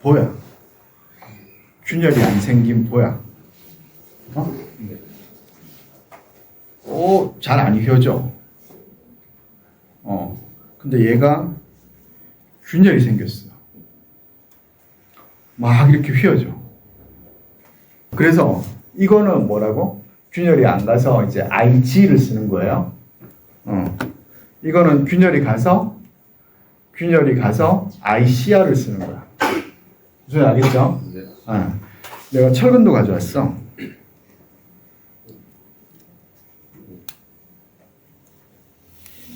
보야. 균열이 안 생긴 보야. 잘 안 휘어져. 근데 얘가 균열이 생겼어. 막 이렇게 휘어져. 그래서 이거는 뭐라고? 균열이 안 가서 이제 IG를 쓰는 거예요. 이거는 균열이 가서 ICR을 쓰는 거야. 무슨 알겠죠? 네. 내가 철근도 가져왔어.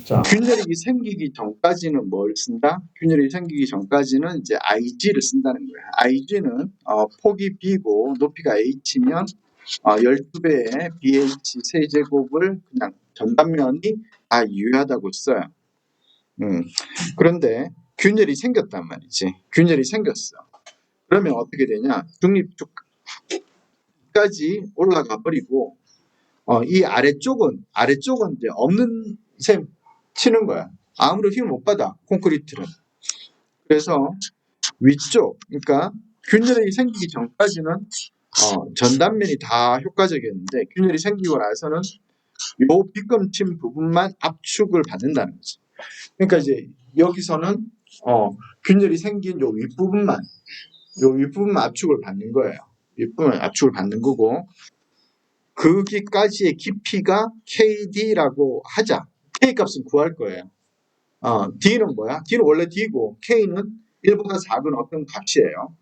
자, 균열이 생기기 전까지는 뭘 쓴다? 균열이 생기기 전까지는 이제 IG를 쓴다는 거야. IG는 폭이 B고 높이가 H면 12배의 BH 세제곱을 그냥 전단면이 다 유효하다고 써요. 그런데 균열이 생겼단 말이지. 균열이 생겼어. 그러면 어떻게 되냐? 중립쪽까지 올라가 버리고 이 아래쪽은 이제 없는 셈 치는 거야. 아무런 힘을 못 받아, 콘크리트는. 그래서 위쪽, 그러니까 균열이 생기기 전까지는 전단면이 다 효과적이었는데 균열이 생기고 나서는 요 빗금친 부분만 압축을 받는다는 거지. 그러니까 이제 여기서는 균열이 생긴 요 윗부분만 압축을 받는 거예요. 윗부분 압축을 받는 거고 거기까지의 깊이가 KD라고 하자. K 값은 구할 거예요. D는 뭐야? D는 원래 D고 K는 1보다 작은 어떤 값이에요.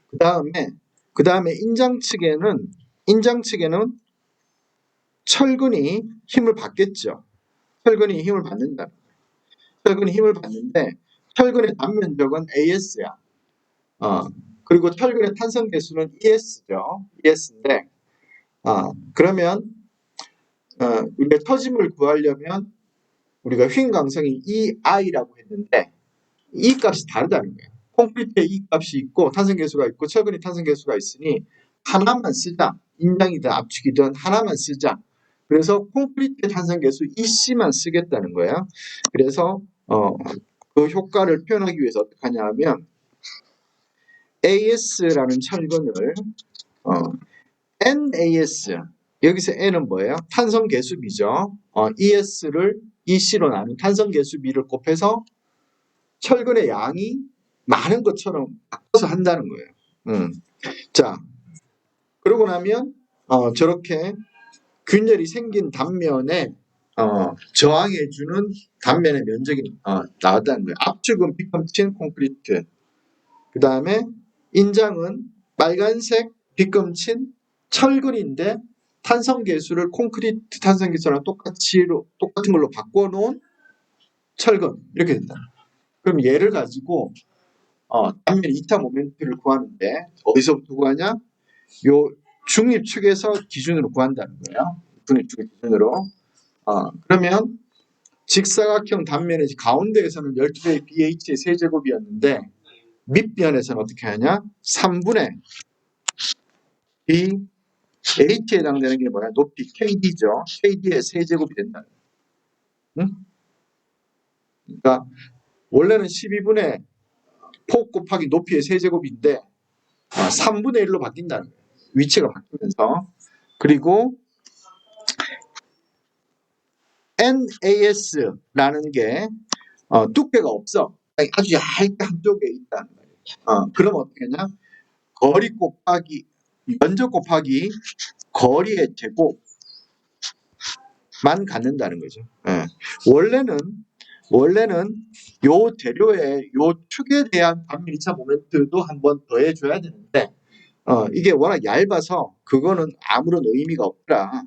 그 다음에 인장 측에는 철근이 힘을 받겠죠. 철근이 힘을 받는다. 철근이 힘을 받는데 철근의 단면적은 AS야. 그리고 철근의 탄성 계수는 ES죠. ES인데 그러면 우리가 터짐을 구하려면 우리가 휭 강성이 EI라고 했는데 이 값이 다르다는 거예요. 콘크리트에 이 값이 있고 탄성 계수가 있고 철근이 탄성 계수가 있으니 하나만 쓰자. 인장이든 압축이든 하나만 쓰자. 그래서 콘크리트의 탄성 계수 EC만 쓰겠다는 거예요. 그래서 그 효과를 표현하기 위해서 어떻게 하냐 하면 AS라는 철근을 NAS 여기서 N은 뭐예요? 탄성 계수비죠. ES를 EC로 나눈 탄성 계수비를 곱해서 철근의 양이 많은 것처럼 바꿔서 한다는 거예요. 자, 그러고 나면 저렇게 균열이 생긴 단면에 저항해주는 단면의 면적이 나왔다는 거예요. 압축은 빗금친 콘크리트. 그 다음에 인장은 빨간색 빗금친 철근인데 탄성계수를 콘크리트 탄성계수랑 똑같은 걸로 바꿔놓은 철근 이렇게 된다. 그럼 얘를 가지고 단면 이타 모멘트를 구하는데 어디서부터 구하냐? 요 중립축에서 기준으로 구한다는 거예요. 중립축 기준으로. 그러면 직사각형 단면의 가운데에서는 12배의 BH의 세제곱이었는데 밑변에서는 어떻게 하냐? 3분의 BH에 해당되는 게 뭐야? 높이 KD죠. KD의 세제곱이 된다. 응? 그러니까 원래는 12분의 폭 곱하기 높이의 세제곱인데 3분의 1로 바뀐다는 거예요. 위치가 바뀌면서. 그리고 NAS라는 게 두께가 없어. 아주 얇게 한쪽에 있다는 거예요. 그럼 어떻게 하냐? 거리 곱하기 면적 곱하기 거리의 제곱만 갖는다는 거죠. 원래는 요 재료의 요 축에 대한 단면 2차 모멘트도 한번 더해줘야 되는데 이게 워낙 얇아서 그거는 아무런 의미가 없더라.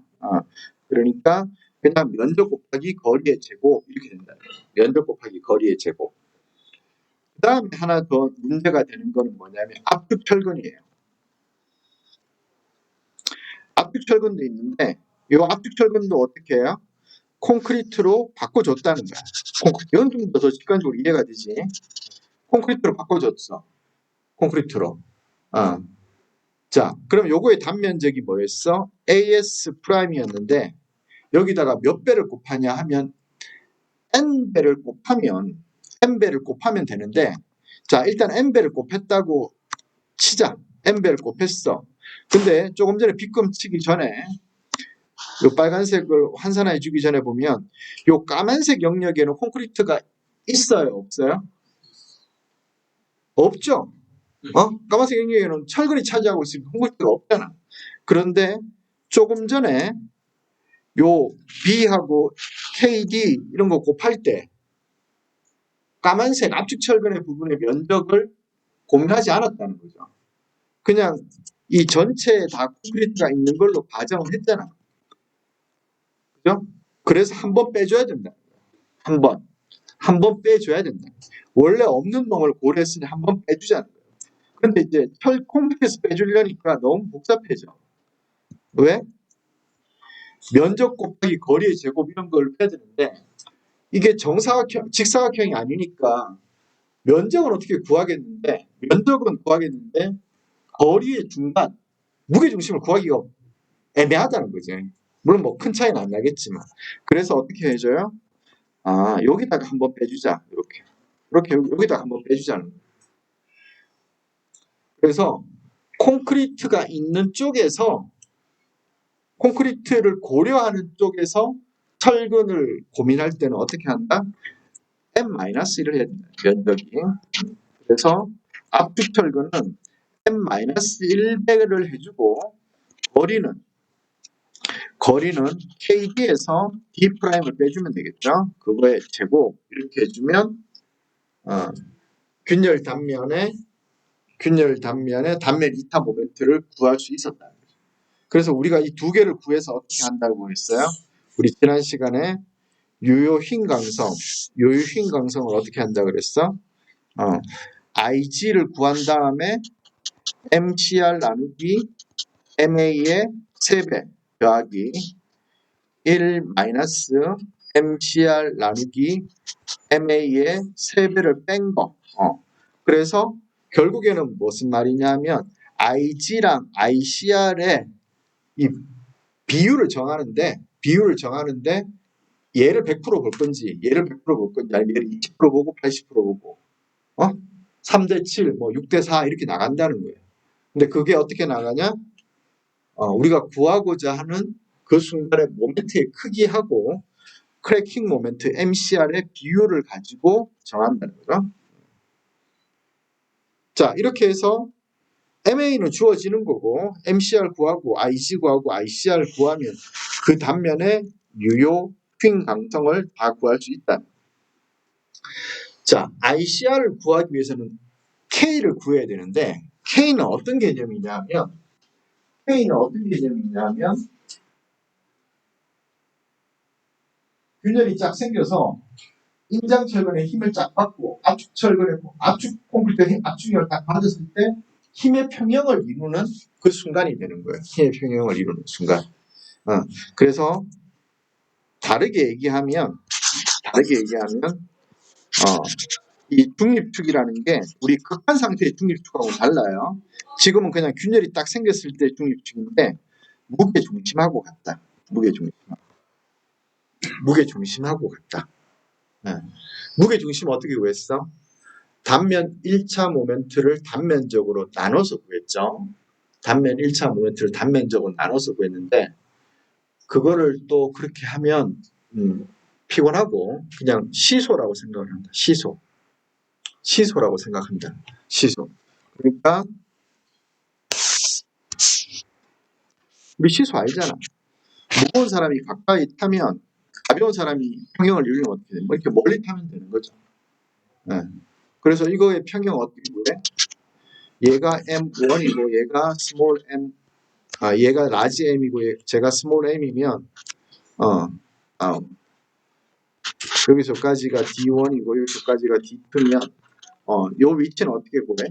그러니까 그냥 면적 곱하기 거리의 제곱 이렇게 된다. 면적 곱하기 거리의 제곱. 그 다음에 하나 더 문제가 되는 거는 뭐냐면 압축철근이에요. 압축철근도 있는데 이 압축철근도 어떻게 해요? 콘크리트로 바꿔줬다는 거야. 이건 좀 더 직관적으로 이해가 되지. 콘크리트로 바꿔줬어. 콘크리트로. 자, 그럼 요거의 단면적이 뭐였어? AS 프라임이었는데 여기다가 몇 배를 곱하냐 하면 N배를 곱하면 되는데 자, 일단 n배를 곱했다고 치자. n배를 곱했어. 근데 조금 전에 빗금 치기 전에 요 빨간색을 환산해 주기 전에 보면 요 까만색 영역에는 콘크리트가 있어요, 없어요? 없죠. 까만색 영역에는 철근이 차지하고 있으니까 콘크리트가 없잖아. 그런데 조금 전에 요 B하고 KD 이런 거 곱할 때 까만색 압축 철근의 부분의 면적을 고민하지 않았다는 거죠. 그냥 이 전체에 다 콘크리트가 있는 걸로 가정을 했잖아. 그죠? 그래서 한 번 빼줘야 된다. 한 번 빼줘야 된다. 원래 없는 놈을 고려했으니 한 번 빼주자는 거예요. 근데 이제 콘크리트에서 빼주려니까 너무 복잡해져. 왜? 면적 곱하기 거리의 제곱 이런 걸 빼야 되는데 이게 정사각형, 직사각형이 아니니까 면적은 어떻게 구하겠는데 면적은 구하겠는데 거리의 중간, 무게중심을 구하기가 애매하다는 거지. 물론 뭐 큰 차이는 안 나겠지만. 그래서 어떻게 해줘요? 여기다가 한번 빼주자. 이렇게 여기다가 한번 빼주자는 거예요. 그래서 콘크리트가 있는 쪽에서 콘크리트를 고려하는 쪽에서 철근을 고민할 때는 어떻게 한다? M-1을 해야 된다. 면적이. 그래서 압축 철근은 M-1배를 해주고 거리는 KD에서 D'을 빼주면 되겠죠. 그거의 제곱 이렇게 해주면 균열 단면의 단면 이타 모멘트를 구할 수 있었다. 그래서 우리가 이 두 개를 구해서 어떻게 한다고 했어요? 우리 지난 시간에 유효 흰 강성을 어떻게 한다 그랬어? IG를 구한 다음에 MCR 나누기 MA의 3배 더하기 1 마이너스 MCR 나누기 MA의 3배를 뺀 거. 그래서 결국에는 무슨 말이냐면 IG랑 ICR의 이 비율을 정하는데 얘를 100%볼 건지 얘를 100%볼 건지 아니면 얘를 20% 보고 80% 보고 3대 7, 뭐 6대 4 이렇게 나간다는 거예요. 근데 그게 어떻게 나가냐? 우리가 구하고자 하는 그 순간의 모멘트의 크기하고 크래킹 모멘트 MCR의 비율을 가지고 정한다는 거죠. 자, 이렇게 해서 MA는 주어지는 거고 MCR 구하고 IG 구하고 ICR 구하면 그 단면의 유효 휭 강성을 다 구할 수 있다. 자, ICR을 구하기 위해서는 K를 구해야 되는데 K는 어떤 개념이냐면 균열이 쫙 생겨서 인장철근에 힘을 쫙 받고 압축 콘크리트에 압축력을 딱 받았을 때 힘의 평형을 이루는 그 순간이 되는 거예요. 힘의 평형을 이루는 순간. 그래서 다르게 얘기하면 이 중립축이라는 게 우리 극한 상태의 중립축하고는 달라요. 지금은 그냥 균열이 딱 생겼을 때 중립축인데 무게중심하고 같다. 무게중심하고 같다. 무게중심 어떻게 구했어? 단면 1차 모멘트를 단면적으로 나눠서 구했죠. 단면 1차 모멘트를 단면적으로 나눠서 구했는데 그거를 또 그렇게 하면 피곤하고 그냥 시소라고 생각을 한다. 시소라고 생각한다. 시소. 그러니까 우리 시소 알잖아. 무거운 사람이 가까이 타면 가벼운 사람이 평형을 이루면 어떻게 돼? 뭐 이렇게 멀리 타면 되는 거죠. 그래서 이거의 평형 어떻게 구해? 얘가 M1이고 얘가 스몰 m, 얘가 라지 m이고 제가 스몰 m이면 여기서까지가 D1이고 여기서까지가 D2면 요 위치는 어떻게 구해?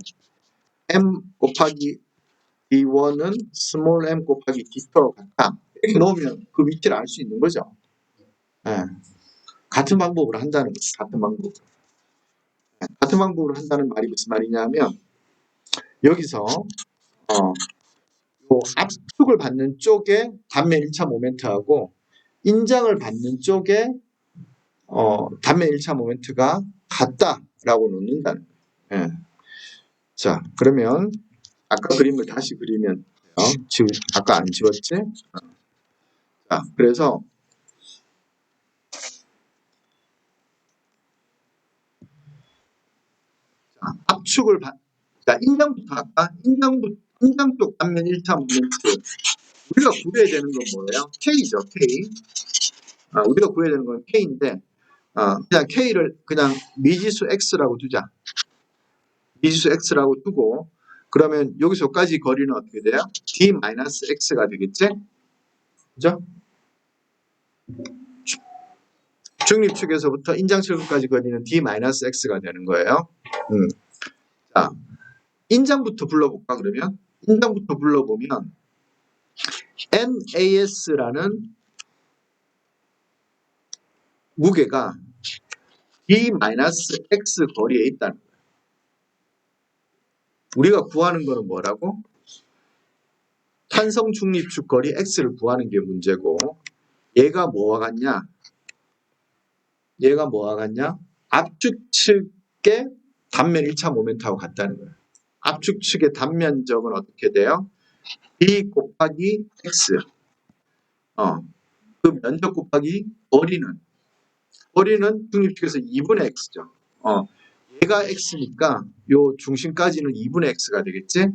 M 곱하기 D1은 스몰 m 곱하기 D2와 같다. 이렇게 놓으면 그 위치를 알 수 있는 거죠. 같은 방법으로 한다는 거죠. 같은 방법으로 한다는 말이 무슨 말이냐면 여기서 압축을 받는 쪽에 단면 1차 모멘트하고 인장을 받는 쪽에 단면 1차 모멘트가 같다라고 놓는다는 거예요. 자, 그러면 아까 그림을 다시 그리면 돼요. 아까 안 지웠지? 자, 그래서 압축을 자, 인장부터 할까? 인장 쪽 단면 1차 모멘트. 우리가 구해야 되는 건 뭐예요? K죠, K. 우리가 구해야 되는 건 K인데, 그냥 K를 그냥 미지수 X라고 두자. 미지수 X라고 두고, 그러면 여기서까지 거리는 어떻게 돼요? D-X가 되겠지? 그죠? 중립축에서부터 인장철근까지 거리는 D-X가 되는 거예요. 자, 인장부터 불러볼까, 그러면? 인장부터 불러보면, NAS라는 무게가 D-X 거리에 있다는 거예요. 우리가 구하는 거는 뭐라고? 탄성 중립축 거리 X를 구하는 게 문제고, 얘가 뭐와 같냐? 얘가 뭐와 같냐? 압축측의 단면 1차 모멘트하고 같다는 거예요. 압축측의 단면적은 어떻게 돼요? B 곱하기 X. 그 면적 곱하기 거리는 중립축에서 2분의 X죠. 얘가 X니까 요 중심까지는 2분의 X가 되겠지?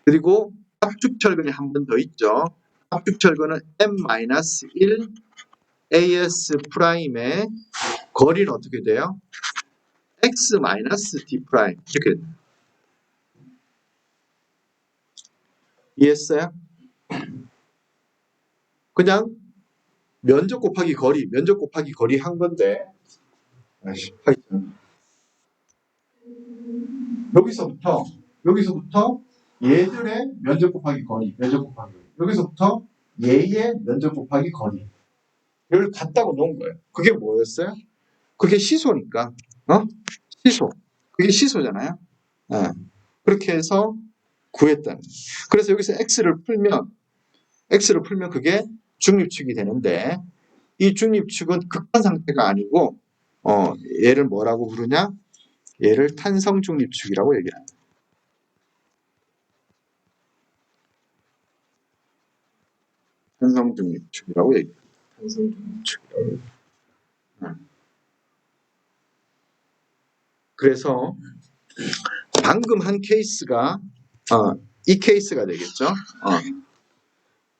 그리고 압축철근이 한 번 더 있죠. 압축철근은 M-1 AS 프라임의 거리는 어떻게 돼요? X-D 프라임. 이렇게 됩니다. 이해했어요? 그냥 면적 곱하기 거리 한 건데, 여기서부터 얘들의 면적 곱하기 거리, 여기서부터 얘의 면적 곱하기 거리를 갖다가 놓은 거예요. 그게 뭐였어요? 그게 시소니까, 시소. 그게 시소잖아요. 그렇게 해서 구했다는 거예요. 그래서 여기서 X를 풀면 그게 중립축이 되는데, 이 중립축은 극한 상태가 아니고, 얘를 뭐라고 부르냐? 얘를 탄성 중립축이라고 얘기합니다. 탄성 중립축이라고 얘기합니다. 탄성 중립축이라고 얘기합니다. 그래서 방금 한 케이스가 이 케이스가 되겠죠.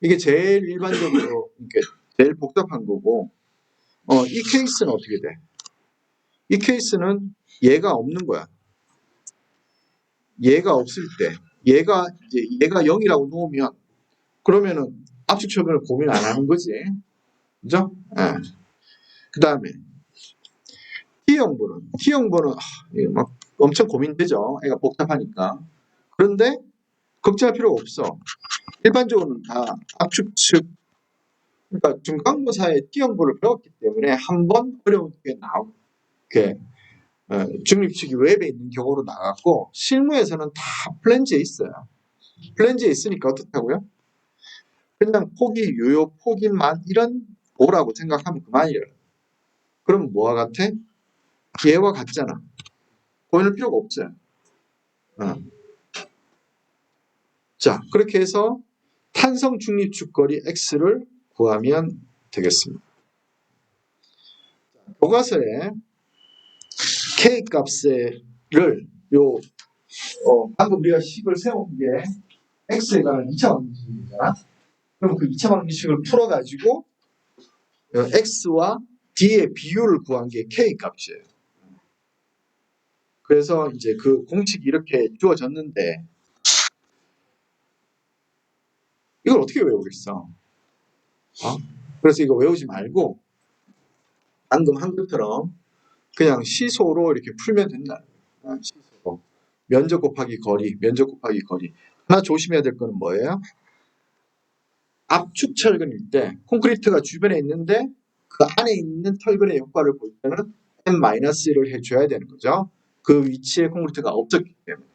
이게 제일 일반적으로 이렇게 제일 복잡한 거고, 이 케이스는 어떻게 돼? 이 케이스는 얘가 없는 거야. 얘가 없을 때, 얘가 0이라고 놓으면 그러면은 압축철근을 고민 안 하는 거지, 그죠? 그 다음에 T형번은 막 엄청 고민되죠. 애가 복잡하니까. 그런데 걱정할 필요가 없어. 일반적으로는 다 압축측, 그러니까 중간고사에 T형번을 배웠기 때문에 한 번 어려운 게 나오고, 중립축이 웹에 있는 경우로 나갔고, 실무에서는 다 플랜지에 있어요. 플랜지에 있으니까 어떻다고요? 그냥 유효 포기만 이런 보라고 생각하면 그만이에요. 그럼 뭐와 같아? 얘와 같잖아. 고민할 필요가 없죠. 자, 그렇게 해서 탄성 중립축 거리 X를 구하면 되겠습니다. 교과서에 K 값을 방금 우리가 식을 세운 게 X에 관한 2차 방정식이잖아. 그럼 그 2차 방정식을 풀어가지고 X와 D의 비율을 구한 게 K 값이에요. 그래서 이제 그 공식이 이렇게 주어졌는데 이걸 어떻게 외우겠어? 그래서 이거 외우지 말고 방금 한 것처럼 그냥 시소로 이렇게 풀면 된다. 시소로. 면적 곱하기 거리. 하나 조심해야 될 거는 뭐예요? 압축 철근일 때 콘크리트가 주변에 있는데 그 안에 있는 철근의 효과를 볼 때는 M-1을 해줘야 되는 거죠. 그 위치에 콘크리트가 없었기 때문에.